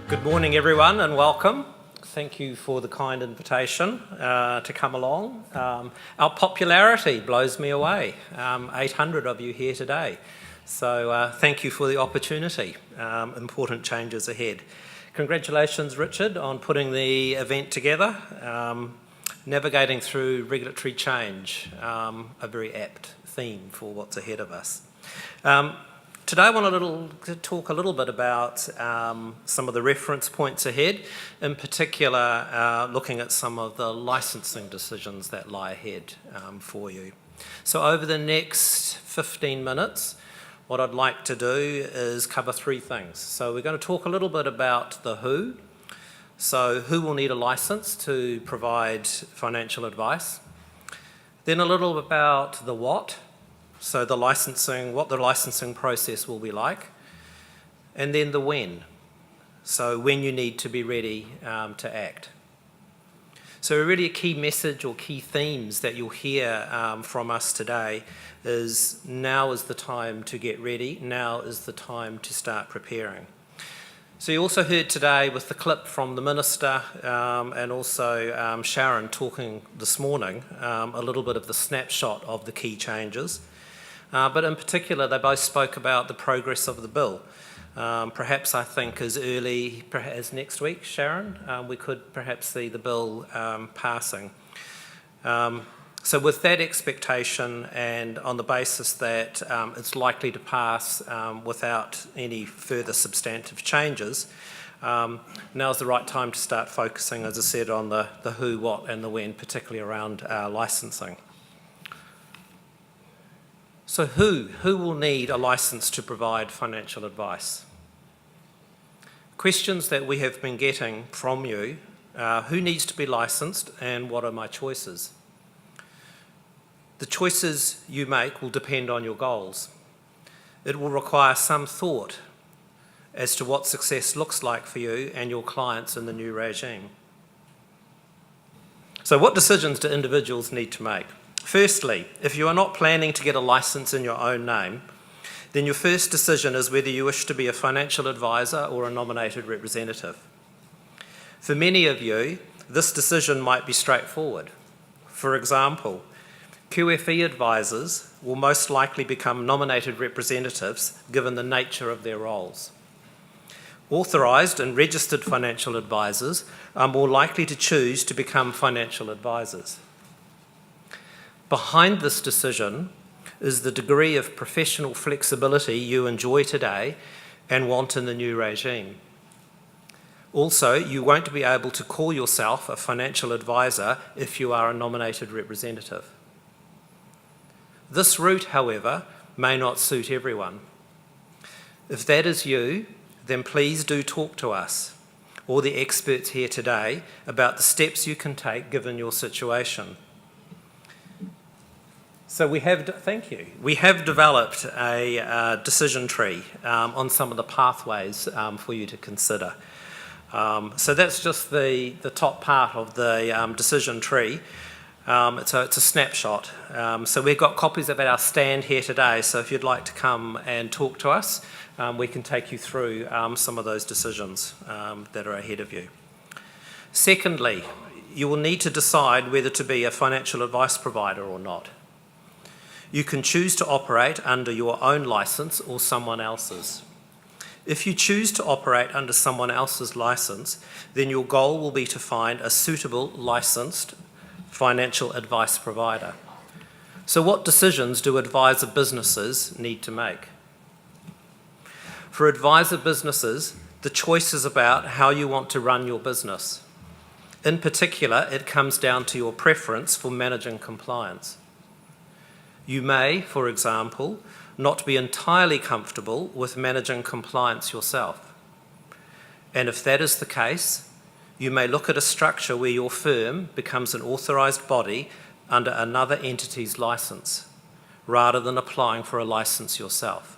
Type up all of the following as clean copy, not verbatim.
Good morning, everyone, and welcome. Thank you for the kind invitation to come along. Our popularity blows me away. 800 of you here today. So thank you for the opportunity. Important changes ahead. Congratulations, Richard, on putting the event together. Navigating through regulatory change, a very apt theme for what's ahead of us. Today I want to talk a little bit about some of the reference points ahead, in particular looking at some of the licensing decisions that lie ahead for you. So over the next 15 minutes, what I'd like to do is cover three things. So we're going to talk a little bit about the who. So who will need a license to provide financial advice? Then a little about the what. So the licensing, what the licensing process will be like, and then the when. So when you need to be ready to act. So really a key message or key themes that you'll hear from us today is now is the time to get ready, now is the time to start preparing. So you also heard today with the clip from the Minister and also Sharon talking this morning a little bit of the snapshot of the key changes. But in particular, they both spoke about the progress of the bill. Perhaps I think as early as next week, Sharon, we could perhaps see the bill passing. So with that expectation and on the basis that it's likely to pass without any further substantive changes, now's the right time to start focusing, as I said, on the who, what and the when, particularly around licensing. So who will need a license to provide financial advice? Questions that we have been getting from you, who needs to be licensed and what are my choices? The choices you make will depend on your goals. It will require some thought as to what success looks like for you and your clients in the new regime. So what decisions do individuals need to make? Firstly, if you are not planning to get a license in your own name, then your first decision is whether you wish to be a financial advisor or a nominated representative. For many of you, this decision might be straightforward. For example, QFE advisors will most likely become nominated representatives given the nature of their roles. Authorised and registered financial advisors are more likely to choose to become financial advisors. Behind this decision is the degree of professional flexibility you enjoy today and want in the new regime. Also, you won't be able to call yourself a financial advisor if you are a nominated representative. This route, however, may not suit everyone. If that is you, then please do talk to us or the experts here today about the steps you can take given your situation. So we have developed a decision tree on some of the pathways for you to consider. So that's just the top part of the decision tree. It's a snapshot. So we've got copies of our stand here today, so if you'd like to come and talk to us, we can take you through some of those decisions that are ahead of you. Secondly, you will need to decide whether to be a financial advice provider or not. You can choose to operate under your own licence or someone else's. If you choose to operate under someone else's licence, then your goal will be to find a suitable licensed financial advice provider. So what decisions do advisor businesses need to make? For advisor businesses, the choice is about how you want to run your business. In particular, it comes down to your preference for managing compliance. You may, for example, not be entirely comfortable with managing compliance yourself. And if that is the case, you may look at a structure where your firm becomes an authorised body under another entity's licence, rather than applying for a licence yourself.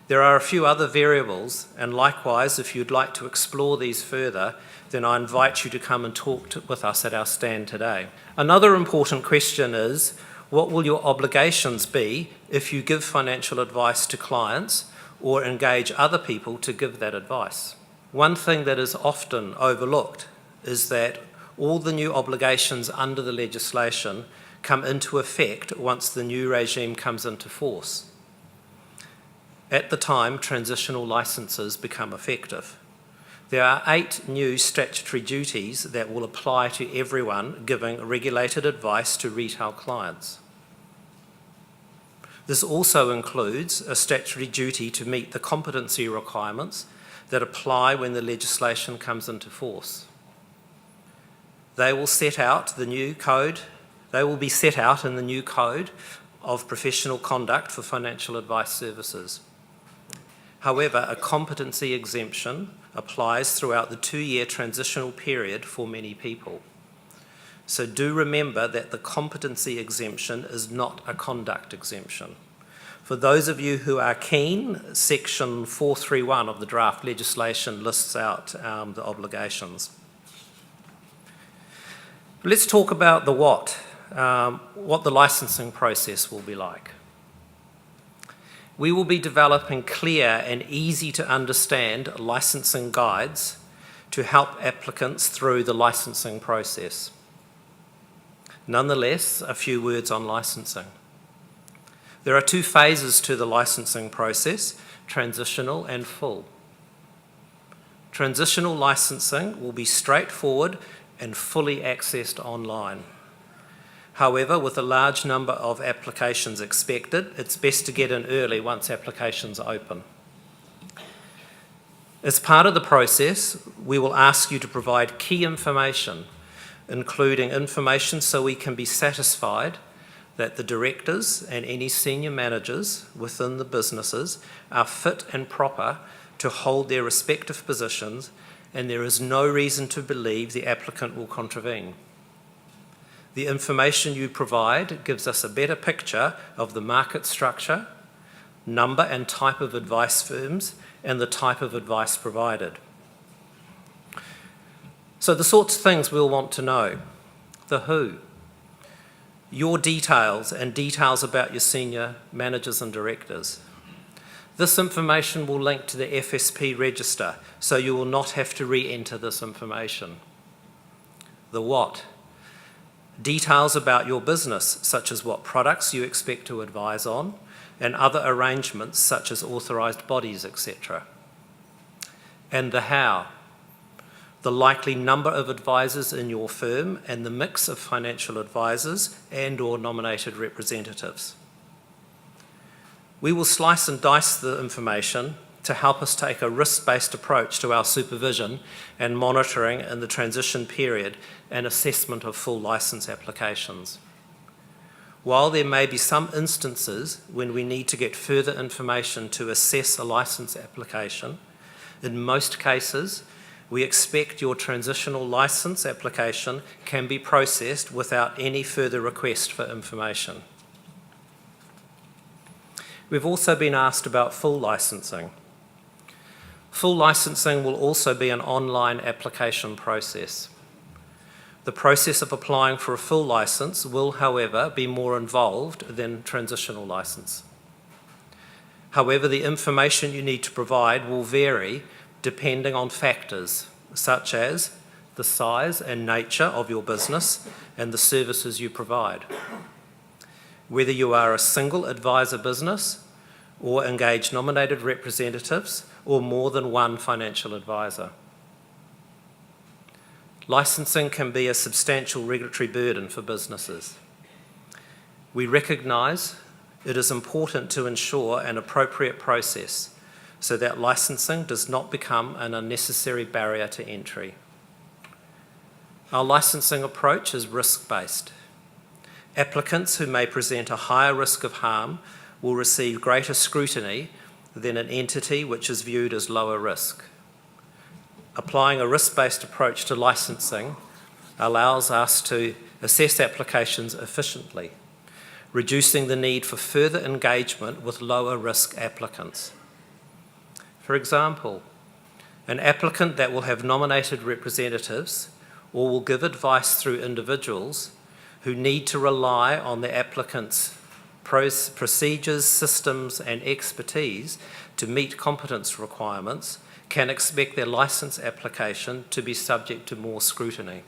There are a few other variables, and likewise, if you'd like to explore these further, then I invite you to come and talk with us at our stand today. Another important question is, what will your obligations be if you give financial advice to clients or engage other people to give that advice? One thing that is often overlooked is that all the new obligations under the legislation come into effect once the new regime comes into force. At the time transitional licences become effective. There are 8 new statutory duties that will apply to everyone giving regulated advice to retail clients. This also includes a statutory duty to meet the competency requirements that apply when the legislation comes into force. They will be set out in the new code of professional conduct for financial advice services. However, a competency exemption applies throughout the 2-year transitional period for many people. So do remember that the competency exemption is not a conduct exemption. For those of you who are keen, section 431 of the draft legislation lists out the obligations. Let's talk about the what the licensing process will be like. We will be developing clear and easy to understand licensing guides to help applicants through the licensing process. Nonetheless, a few words on licensing. There are 2 phases to the licensing process, transitional and full. Transitional licensing will be straightforward and fully accessed online. However, with a large number of applications expected, it's best to get in early once applications open. As part of the process, we will ask you to provide key information, including information so we can be satisfied that the directors and any senior managers within the businesses are fit and proper to hold their respective positions, and there is no reason to believe the applicant will contravene. The information you provide gives us a better picture of the market structure, number and type of advice firms, and the type of advice provided. So the sorts of things we'll want to know: the who, your details and details about your senior managers and directors. This information will link to the FSP register, so you will not have to re-enter this information. The what, details about your business, such as what products you expect to advise on, and other arrangements such as authorised bodies, etc. And the how, the likely number of advisors in your firm and the mix of financial advisors and/or nominated representatives. We will slice and dice the information to help us take a risk-based approach to our supervision and monitoring in the transition period and assessment of full licence applications. While there may be some instances when we need to get further information to assess a licence application, in most cases, we expect your transitional licence application can be processed without any further request for information. We've also been asked about full licensing. Full licensing will also be an online application process. The process of applying for a full license will, however, be more involved than transitional license. However, the information you need to provide will vary depending on factors such as the size and nature of your business and the services you provide. Whether you are a single advisor business or engage nominated representatives or more than one financial advisor. Licensing can be a substantial regulatory burden for businesses. We recognise it is important to ensure an appropriate process so that licensing does not become an unnecessary barrier to entry. Our licensing approach is risk-based. Applicants who may present a higher risk of harm will receive greater scrutiny than an entity which is viewed as lower risk. Applying a risk-based approach to licensing allows us to assess applications efficiently, reducing the need for further engagement with lower risk applicants. For example, an applicant that will have nominated representatives or will give advice through individuals who need to rely on the applicant's procedures, systems and expertise to meet competence requirements can expect their licence application to be subject to more scrutiny.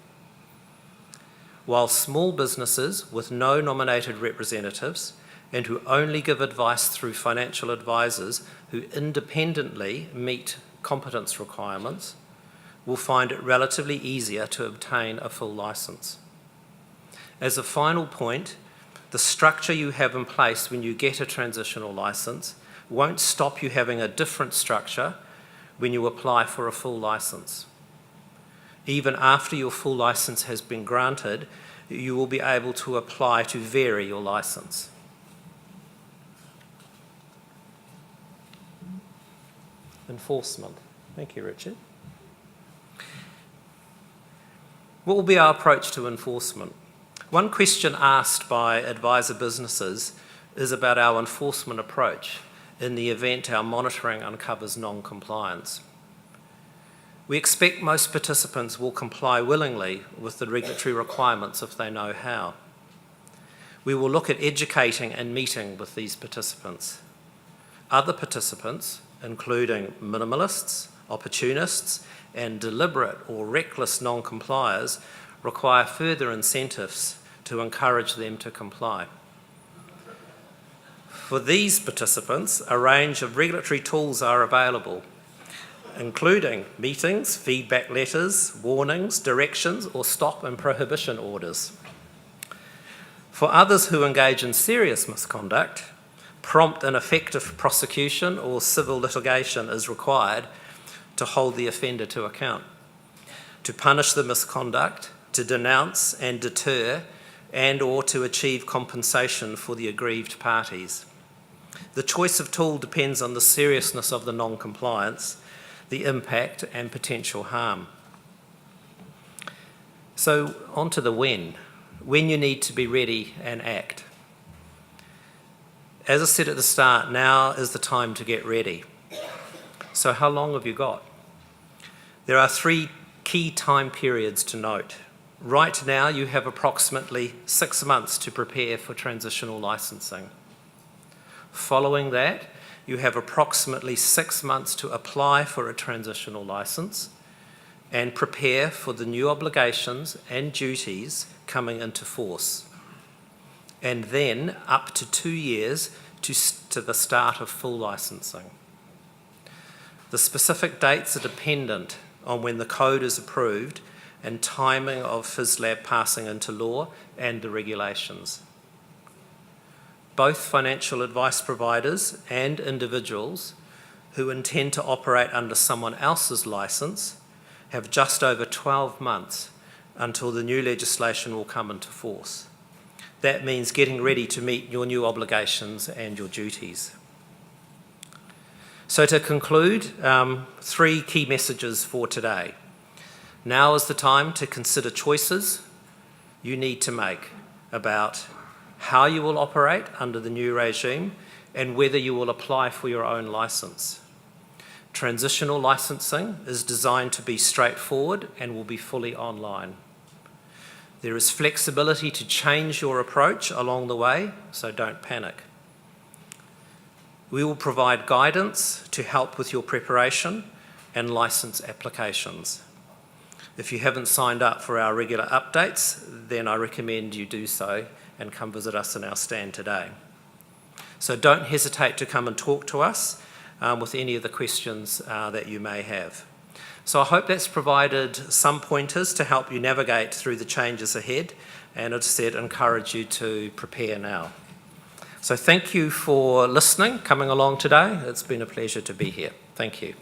While small businesses with no nominated representatives and who only give advice through financial advisors who independently meet competence requirements will find it relatively easier to obtain a full licence. As a final point, the structure you have in place when you get a transitional licence won't stop you having a different structure when you apply for a full licence. Even after your full licence has been granted, you will be able to apply to vary your licence. Enforcement. Thank you, Richard. What will be our approach to enforcement? One question asked by advisor businesses is about our enforcement approach in the event our monitoring uncovers non-compliance. We expect most participants will comply willingly with the regulatory requirements if they know how. We will look at educating and meeting with these participants. Other participants, including minimalists, opportunists, and deliberate or reckless non-compliers, require further incentives to encourage them to comply. For these participants, a range of regulatory tools are available, including meetings, feedback letters, warnings, directions, or stop and prohibition orders. For others who engage in serious misconduct, prompt and effective prosecution or civil litigation is required to hold the offender to account, to punish the misconduct, to denounce and deter, and/or to achieve compensation for the aggrieved parties. The choice of tool depends on the seriousness of the non-compliance, the impact and potential harm. So on to the when you need to be ready and act. As I said at the start, now is the time to get ready. So how long have you got? There are 3 key time periods to note. Right now, you have approximately 6 months to prepare for transitional licensing. Following that, you have approximately 6 months to apply for a transitional license and prepare for the new obligations and duties coming into force. And then up to 2 years to the start of full licensing. The specific dates are dependent on when the code is approved and timing of FISLAB passing into law and the regulations. Both financial advice providers and individuals who intend to operate under someone else's licence have just over 12 months until the new legislation will come into force. That means getting ready to meet your new obligations and your duties. So to conclude, 3 key messages for today. Now is the time to consider choices you need to make about how you will operate under the new regime and whether you will apply for your own licence. Transitional licensing is designed to be straightforward and will be fully online. There is flexibility to change your approach along the way, so don't panic. We will provide guidance to help with your preparation and licence applications. If you haven't signed up for our regular updates, then I recommend you do so and come visit us in our stand today. So don't hesitate to come and talk to us with any of the questions that you may have. So I hope that's provided some pointers to help you navigate through the changes ahead, and as I said, encourage you to prepare now. So thank you for listening, coming along today. It's been a pleasure to be here. Thank you.